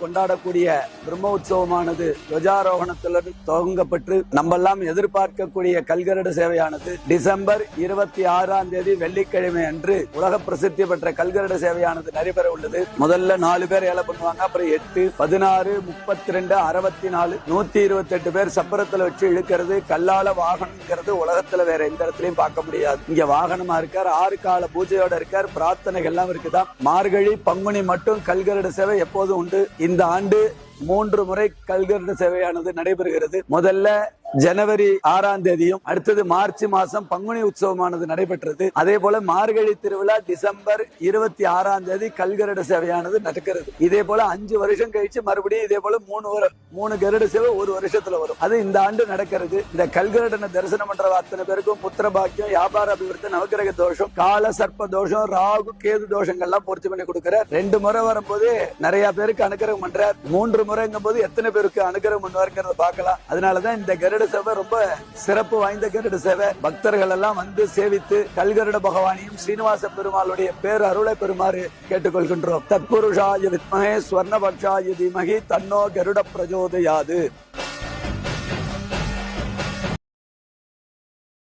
கொண்டாடக்கூடிய பிரம்ம உற்சவமானது துவஜாரோகணத்துடன் துவங்கப்பட்டு நம்மெல்லாம் எதிர்பார்க்கக்கூடிய கல்கருட சேவையானது டிசம்பர் 26ஆம் தேதி வெள்ளிக்கிழமை அன்று உலக பிரசித்தி பெற்ற கல்கருட சேவையானது நடைபெற உள்ளது. முதல்ல 4 பேர் ஏழை பண்ணுவாங்க, அப்புறம் 8, 16, 32, 64, 128 பேர் சப்பரத்துல வச்சு இழுக்கிறது. கல்லால வாகனம்ங்கிறது உலகத்துல வேற எந்த இடத்துலயும் பார்க்க முடியாது. இங்க வாகனமா இருக்கார், 6 கால பூஜையோட இருக்கார், பிரார்த்தனைகள் எல்லாம் இருக்குதான். மார்கழி பங்குனி மட்டும் கல்கருட சேவை எப்போதும் உண்டு. இந்த ஆண்டு 3 முறை கல்கருட சேவையானது நடைபெறுகிறது. முதல்ல ஜனவரி 6ஆம் தேதியும், அடுத்தது மார்ச் மாசம் பங்குனி உற்சவமானது நடைபெற்றது. அதே போல மார்கழி திருவிழா டிசம்பர் 26ஆம் தேதி கல்கருட சேவையானது நடக்கிறது. இதே போல 5 வருஷம் கழிச்சு மறுபடியும் இதே போல 3 கருட சேவை ஒரு வருஷத்துல வரும். அது இந்த ஆண்டு நடக்கிறது. இந்த கல்கருடனை தரிசனம் பண்ற அத்தனை பேருக்கும் புத்திர பாக்கியம், வியாபார அபிவிருத்தி, நவகிரக தோஷம், கால சர்ப்ப தோஷம், ராகு கேது தோஷங்கள்லாம் பூர்த்தி பண்ணி கொடுக்கிறார். 2 முறை வரும்போது நிறைய பேருக்கு அனுகிரகம் பண்றார். 3 முறைங்கும் போது எத்தனை பேருக்கு அனுகிரகம் பண்ணுவாருங்கிறத பார்க்கலாம். அதனாலதான் இந்த கருட சேவை ரொம்ப சிறப்பு வாய்ந்த கருட சேவை. பக்தர்கள் எல்லாம் வந்து சேவித்து கல்கருட பகவானையும் ஸ்ரீனிவாச பெருமாளுடைய பேர் அருளை பெறுமாறு கேட்டுக்கொள்கின்றோம். தத்புருஷாய வித்மஹே ஸ்வர்ணபக்ஷாய தீமஹி தன்னோ கருட பிரஜோதயாது.